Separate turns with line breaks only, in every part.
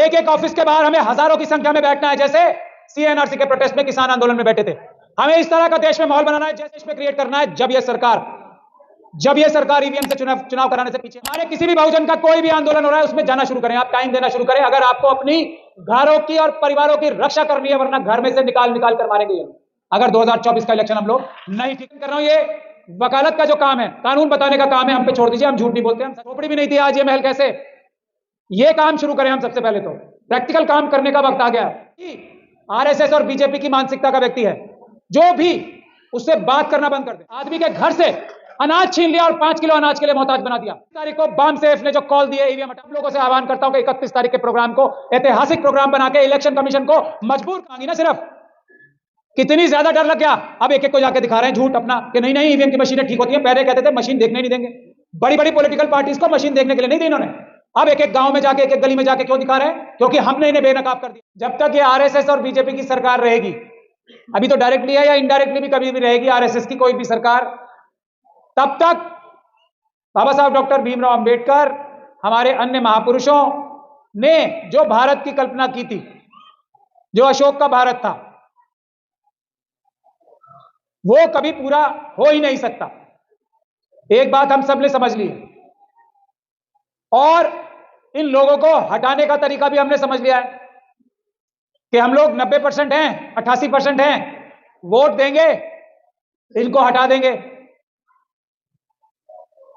एक एक ऑफिस के बाहर हमें हजारों की संख्या में बैठना है, जैसे सीएनआरसी के प्रोटेस्ट में किसान आंदोलन में बैठे थे। हमें इस तरह का देश में माहौल बनाना है, जैसे देश में क्रिएट करना है जब यह सरकार ईवीएम से चुनाव कराने से पीछे। हमारे किसी भी बहुजन का कोई भी आंदोलन हो रहा है, उसमें जाना शुरू करें, आप टाइम देना शुरू करें। अगर आपको अपनी घरों की और परिवारों की रक्षा करनी है, वरना घर में से निकाल कर मारेंगे। अगर 2024 का इलेक्शन हम लोग नहीं ठीक कर रहा हूं, ये वकालत का जो काम है, कानून बताने का काम है, हम पे छोड़ दीजिए। हम झूठ नहीं बोलते, हम झोपड़ी भी नहीं थी आज ये महल कैसे। ये काम शुरू करें हम सबसे पहले तो। प्रैक्टिकल काम करने का वक्त आ गया है। आरएसएस और बीजेपी की मानसिकता का व्यक्ति है, जो भी उससे बात करना बंद कर दे। आदमी के घर से अनाज छीन लिया और 5 किलो अनाज के लिए मोहताज बना दिया। तारीख को बामसेफ ने जो कॉल दिए ईवीएम हटाओ, लोगों से आह्वान करता हूं कि 31 तारीख के प्रोग्राम को ऐतिहासिक प्रोग्राम बना के इलेक्शन कमीशन को मजबूर मांगी ना। सिर्फ कितनी ज्यादा डर लग गया, अब एक एक को जाके दिखा रहे हैं झूठ अपना कि नहीं नहीं ईवीएम की मशीनें ठीक होती हैं। पहले कहते थे मशीन देखने नहीं देंगे, बड़ी बड़ी पॉलिटिकल पार्टीज को मशीन देखने के लिए नहीं दी इन्होंने। अब एक एक गांव में जाके, एक एक गली में जाके क्यों दिखा रहे हैं? क्योंकि हमने इन्हें बेनकाब कर दिया। जब तक ये आरएसएस और बीजेपी की सरकार रहेगी, अभी तो डायरेक्टली है या इनडायरेक्टली भी कभी भी रहेगी आरएसएस की कोई भी सरकार, तब तक बाबा साहब डॉक्टर भीमराव अंबेडकर, हमारे अन्य महापुरुषों ने जो भारत की कल्पना की थी, जो अशोक का भारत था, वो कभी पूरा हो ही नहीं सकता। एक बात हम सब ने समझ ली है, और इन लोगों को हटाने का तरीका भी हमने समझ लिया है कि हम लोग 90% हैं, 88% हैं, वोट देंगे, इनको हटा देंगे।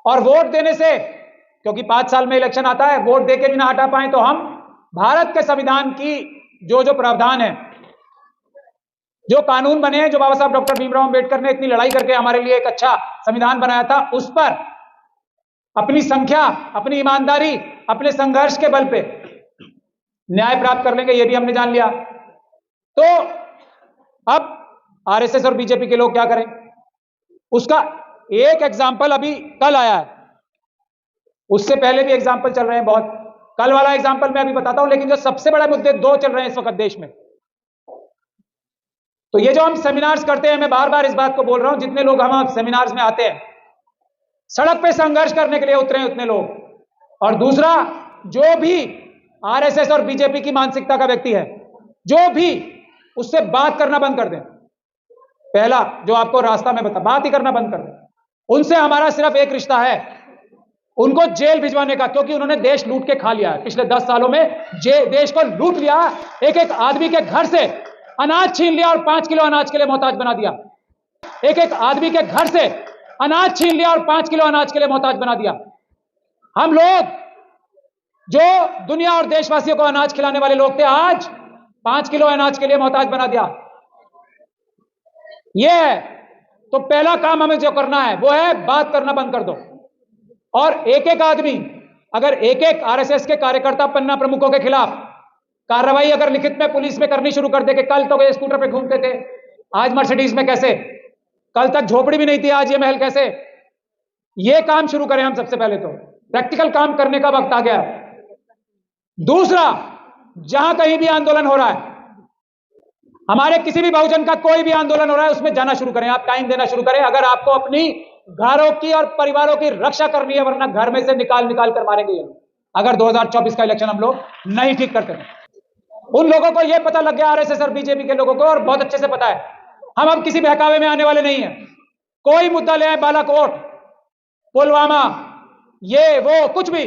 और वोट देने से, क्योंकि 5 साल में इलेक्शन आता है, वोट देके भी ना हटा पाए तो हम भारत के संविधान की जो प्रावधान है, जो कानून बने हैं, जो बाबा साहब डॉक्टर भीमराव अंबेडकर ने इतनी लड़ाई करके हमारे लिए एक अच्छा संविधान बनाया था, उस पर अपनी संख्या, अपनी ईमानदारी, अपने संघर्ष के बल पे न्याय प्राप्त कर लेंगे। ये भी हमने जान लिया। तो अब आरएसएस और बीजेपी के लोग क्या करें, उसका एक एग्जाम्पल अभी कल आया है। उससे पहले भी एग्जाम्पल चल रहे हैं बहुत। कल वाला एग्जाम्पल मैं अभी बताता हूं, लेकिन जो सबसे बड़ा मुद्दे 2 चल रहे हैं इस वक्त देश में। तो ये जो हम सेमिनार्स करते हैं, मैं बार बार इस बात को बोल रहा हूं, जितने लोग हम सेमिनार्स में आते हैं, सड़क पे संघर्ष करने के लिए उतरे उतने लोग। और दूसरा, जो भी आरएसएस और बीजेपी की मानसिकता का व्यक्ति है, जो भी उससे बात करना बंद कर दें। पहला जो आपको रास्ता में बात ही करना बंद कर दें। उनसे हमारा सिर्फ एक रिश्ता है, उनको जेल भिजवाने का, क्योंकि उन्होंने देश लूट के खा लिया है। पिछले 10 सालों में देश को लूट लिया। एक एक आदमी के घर से अनाज छीन लिया और 5 किलो अनाज के लिए मोहताज बना दिया। एक एक आदमी के घर से अनाज छीन लिया और 5 किलो अनाज के लिए मोहताज बना दिया। हम लोग जो दुनिया और देशवासियों को अनाज खिलाने वाले लोग थे, आज 5 किलो अनाज के लिए मोहताज बना दिया। यह है। तो पहला काम हमें जो करना है वो है बात करना बंद कर दो। और एक एक आदमी, अगर एक एक आरएसएस के कार्यकर्ता पन्ना प्रमुखों के खिलाफ कार्रवाई अगर लिखित में पुलिस में करनी शुरू कर दे कि कल तो वे स्कूटर पे घूमते थे, आज मर्सिडीज में कैसे, कल तक झोपड़ी भी नहीं थी, आज ये महल कैसे। ये काम शुरू करें हम सबसे पहले तो। प्रैक्टिकल काम करने का वक्त आ गया है। दूसरा, जहां कहीं भी आंदोलन हो रहा है, हमारे किसी भी बहुजन का कोई भी आंदोलन हो रहा है, उसमें जाना शुरू करें, आप टाइम देना शुरू करें। अगर आपको अपनी घरों की और परिवारों की रक्षा करनी है, वरना घर में से निकाल कर मारेंगे ये। अगर 2024 का इलेक्शन हम लोग नहीं ठीक करते हैं। उन लोगों को यह पता लग गया, आरएसएस और बीजेपी के लोगों को, और बहुत अच्छे से पता है, हम अब किसी बहकावे में आने वाले नहीं हैं। कोई मुद्दा ले आए, बालाकोट, पुलवामा, ये वो कुछ भी,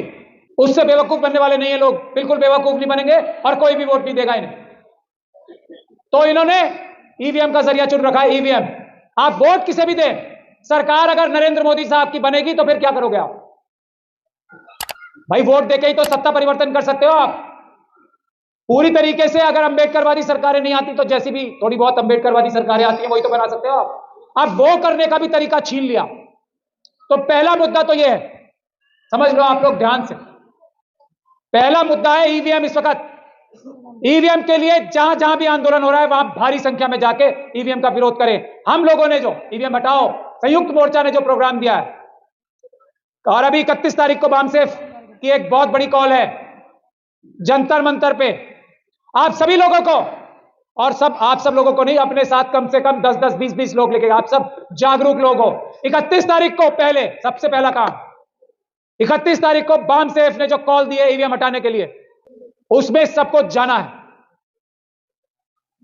उससे बेवकूफ बनने वाले नहीं है लोग। बिल्कुल बेवकूफ नहीं बनेंगे और कोई भी वोट नहीं देगा इन्हें। तो इन्होंने ईवीएम का जरिया चुन रखा है। ईवीएम, आप वोट किसे भी दें, सरकार अगर नरेंद्र मोदी साहब की बनेगी तो फिर क्या करोगे आप? भाई वोट देके ही तो सत्ता परिवर्तन कर सकते हो आप। पूरी तरीके से अगर अंबेडकरवादी सरकारें नहीं आती तो जैसी भी थोड़ी बहुत अंबेडकरवादी सरकारें आती हैं वही तो बना सकते हो आप। अब वो करने का भी तरीका छीन लिया। तो पहला मुद्दा तो ये है, समझ लो आप लोग ध्यान से। पहला मुद्दा है ईवीएम। इस वक्त ईवीएम के लिए जहां जहां भी आंदोलन हो रहा है, वहां भारी संख्या में जाके ईवीएम का विरोध करें। हम लोगों ने जो ईवीएम हटाओ, संयुक्त मोर्चा ने जो प्रोग्राम दिया है, और अभी 31 तारीख को बामसेफ की एक बहुत बड़ी कॉल है जंतर मंतर पे। आप सभी लोगों को, और आप सब लोगों को नहीं, अपने साथ कम से कम 10-10, 20-20 लोग लेके, आप सब जागरूक लोग हो। 31 तारीख को पहले, सबसे पहला काम, 31 तारीख को बामसेफ ने जो कॉल दी है ईवीएम हटाने के लिए, उसमें सबको जाना है।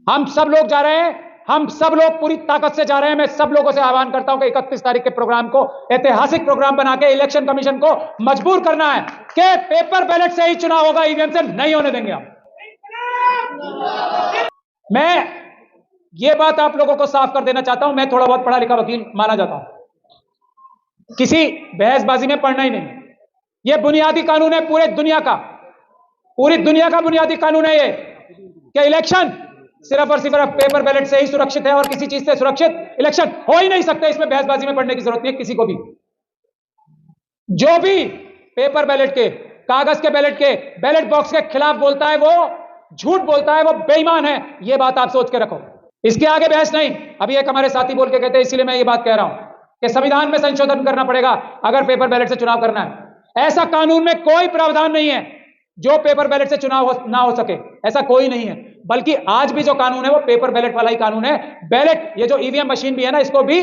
हम सब लोग जा रहे हैं, हम सब लोग पूरी ताकत से जा रहे हैं। मैं सब लोगों से आह्वान करता हूं कि 31 तारीख के प्रोग्राम को ऐतिहासिक प्रोग्राम बना के इलेक्शन कमीशन को मजबूर करना है कि पेपर बैलेट से ही चुनाव होगा, ईवीएम से नहीं होने देंगे हम। मैं ये बात आप लोगों को साफ कर देना चाहता हूं, मैं थोड़ा बहुत पढ़ा लिखा वकील माना जाता हूं, किसी बहसबाजी में पढ़ना ही नहीं। यह बुनियादी कानून है पूरे दुनिया का, पूरी दुनिया का बुनियादी कानून है ये कि इलेक्शन सिर्फ और सिर्फ पेपर बैलेट से ही सुरक्षित है और किसी चीज से सुरक्षित इलेक्शन हो ही नहीं सकता। इसमें बहसबाजी में पढ़ने की जरूरत नहीं है किसी को भी। जो भी पेपर बैलेट के, कागज के बैलेट के, बैलेट बॉक्स के खिलाफ बोलता है वो झूठ बोलता है, वो बेईमान है। यह बात आप सोच के रखो, इसके आगे बहस नहीं। अभी एक हमारे साथी बोल के कहते हैं, इसलिए मैं ये बात कह रहा हूं कि संविधान में संशोधन करना पड़ेगा अगर पेपर बैलेट से चुनाव करना है। ऐसा कानून में कोई प्रावधान नहीं है जो पेपर बैलेट से चुनाव ना हो सके, ऐसा कोई नहीं है। बल्कि आज भी जो कानून है वो पेपर बैलेट वाला ही कानून है। बैलेट, ये जो ईवीएम मशीन भी है ना, इसको भी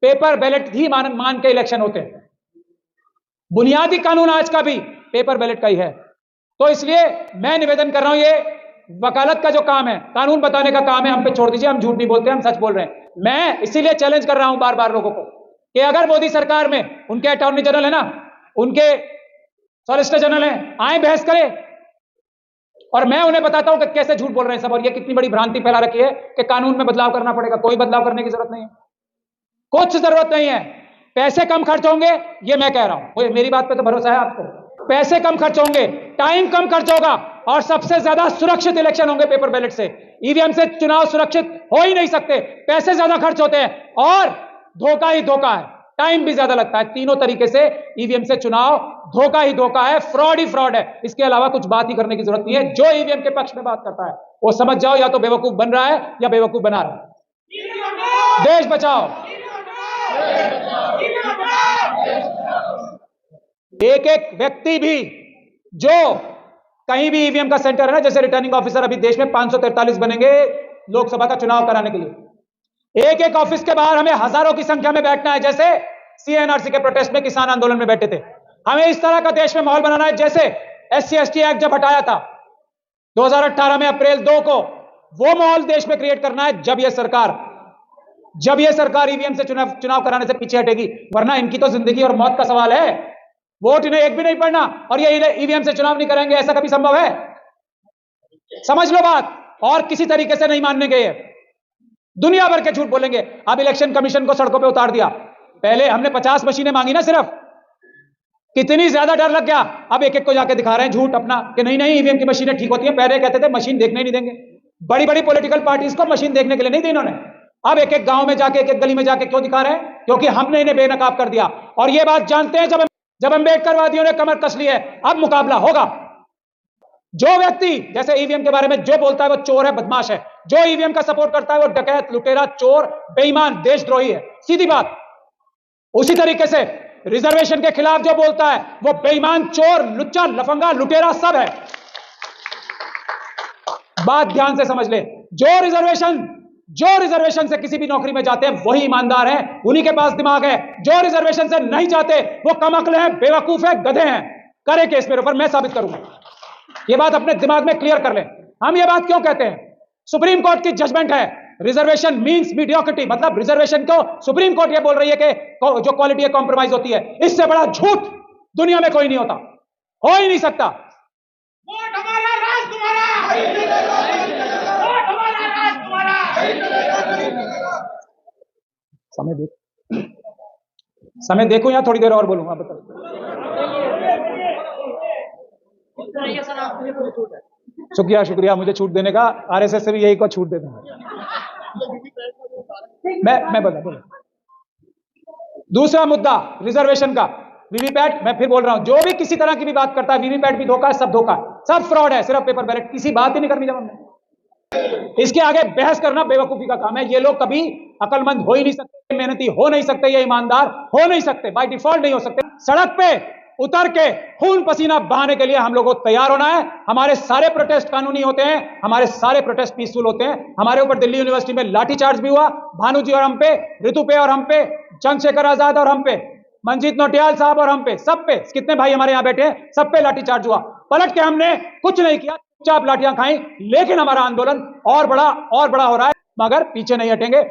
पेपर बैलेट ही मान के इलेक्शन होते हैं। बुनियादी कानून आज का भी पेपर बैलेट का ही है। तो इसलिए मैं निवेदन कर रहा हूं, ये वकालत का जो काम है, कानून बताने का काम है, हम पे छोड़ दीजिए। हम झूठ नहीं बोलते, हम सच बोल रहे हैं। मैं इसीलिए चैलेंज कर रहा हूं बार बार लोगों को कि अगर मोदी सरकार में उनके अटॉर्नी जनरल है ना, उनके सॉलिसिटर जनरल हैं, आए बहस करें और मैं उन्हें बताता हूं कि कैसे झूठ बोल रहे हैं सब, और ये कितनी बड़ी भ्रांति फैला रखी है कि कानून में बदलाव करना पड़ेगा। कोई बदलाव करने की जरूरत नहीं है, कुछ जरूरत नहीं है। पैसे कम खर्च होंगे, ये मैं कह रहा हूं, मेरी बात पे तो भरोसा है आपको। पैसे कम खर्च होंगे, टाइम कम खर्च होगा और सबसे ज्यादा सुरक्षित इलेक्शन होंगे पेपर बैलेट से। ईवीएम से चुनाव सुरक्षित हो ही नहीं सकते, पैसे ज्यादा खर्च होते हैं और धोखा ही धोखा है, टाइम भी ज्यादा लगता है। तीनों तरीके से ईवीएम से चुनाव धोखा ही धोखा है, फ्रॉड ही फ्रॉड है। इसके अलावा कुछ बात ही करने की जरूरत नहीं है। जो ईवीएम के पक्ष में बात करता है वो समझ जाओ, या तो बेवकूफ बन रहा है या बेवकूफ बना रहा है। देश बचाओ। एक एक व्यक्ति भी जो कहीं भी ईवीएम का सेंटर है ना, जैसे रिटर्निंग ऑफिसर अभी देश में 543 बनेंगे लोकसभा का चुनाव कराने के लिए। एक एक ऑफिस के बाहर हमें हजारों की संख्या में बैठना है, जैसे सीएनआरसी के प्रोटेस्ट में किसान आंदोलन में बैठे थे। हमें इस तरह का देश में माहौल बनाना है जैसे SC/ST एक्ट जब हटाया था 2018 में अप्रैल 2 को, वो माहौल देश में क्रिएट करना है। जब यह सरकार ईवीएम से चुनाव कराने से पीछे हटेगी, वरना इनकी तो जिंदगी और मौत का सवाल है। वोट इन्हें एक भी नहीं पड़ना और ये ईवीएम से चुनाव नहीं करेंगे, ऐसा कभी संभव है? समझ लो बात। और किसी तरीके से नहीं मानने गए, दुनिया भर के झूठ बोलेंगे। अब इलेक्शन कमीशन को सड़कों पे उतार दिया। पहले हमने 50 मशीनें मांगी ना सिर्फ, कितनी ज्यादा डर लग गया। अब एक एक को जाके दिखा रहे हैं झूठ अपना कि नहीं नहीं ईवीएम की मशीनें ठीक होती हैं। पहले कहते थे मशीन देखने नहीं देंगे, बड़ी बड़ी पॉलिटिकल पार्टीज को मशीन देखने के लिए नहीं दी इन्होंने। अब एक एक गांव में जाके, एक एक गली में जाके क्यों दिखा रहे हैं? क्योंकि हमने इन्हें बेनकाब कर दिया। और ये बात जानते हैं, जब अम्बेडकरवादियों ने कमर कस ली है, अब मुकाबला होगा। जो व्यक्ति जैसे ईवीएम के बारे में जो बोलता है वो चोर है, बदमाश है। जो ईवीएम का सपोर्ट करता है वो डकैत, लुटेरा, चोर, बेईमान, देशद्रोही है। सीधी बात। उसी तरीके से रिजर्वेशन के खिलाफ जो बोलता है वो बेईमान, चोर, लुच्चा, लफंगा, लुटेरा सब है। बात ध्यान से समझ ले। जो रिजर्वेशन से किसी भी नौकरी में जाते हैं वही ईमानदार हैं, उन्हीं के पास दिमाग है। जो रिजर्वेशन से नहीं जाते वो कमअक्ल हैं, बेवकूफ है, गधे हैं। करे केस मेरे ऊपर, मैं साबित करूंगा। ये बात अपने दिमाग में क्लियर कर लें। हम ये बात क्यों कहते हैं? सुप्रीम कोर्ट की जजमेंट है, रिजर्वेशन मींस मीडियोक्रिटी, मतलब रिजर्वेशन को सुप्रीम कोर्ट ये बोल रही है कि जो क्वालिटी है कॉम्प्रोमाइज होती है। इससे बड़ा झूठ दुनिया में कोई नहीं होता, हो ही नहीं सकता।
वोट हमारा, राज तुम्हारा। वोट हमारा, राज तुम्हारा।
समय देखो या थोड़ी देर और बोलूंगा? बताओ। शुक्रिया मुझे छूट देने का। आरएसएस से भी यही को छूट दे दूंगा मैं बोला। दूसरा मुद्दा रिजर्वेशन का, वीवीपैट। मैं फिर बोल रहा हूं, जो भी किसी तरह की भी बात करता है, वीवीपैट भी धोखा है, सब धोखा है, सब फ्रॉड है। सिर्फ पेपर बैलेट, किसी बात ही नहीं करनी। जब हमने इसके आगे बहस करना बेवकूफी का काम है। ये लोग कभी अकलमंद हो ही नहीं सकते, मेहनती हो नहीं सकते, ये ईमानदार हो नहीं सकते, बाय डिफॉल्ट नहीं हो सकते। सड़क पे उतर के खून पसीना बहाने के लिए हम लोगों को तैयार होना है। हमारे सारे प्रोटेस्ट कानूनी होते हैं, हमारे सारे प्रोटेस्ट पीसफुल होते हैं। हमारे ऊपर दिल्ली यूनिवर्सिटी में लाठीचार्ज भी हुआ, भानु जी और हम पे, ऋतु पे और हम पे, चंद्रशेखर आजाद और हम पे, मंजीत नौटियाल साहब और हम पे, सब पे, कितने भाई हमारे यहां बैठे हैं, सब पे लाठीचार्ज हुआ। पलट के हमने कुछ नहीं किया। चाप लाठियां खाई, लेकिन हमारा आंदोलन और बड़ा हो रहा है, मगर पीछे नहीं हटेंगे।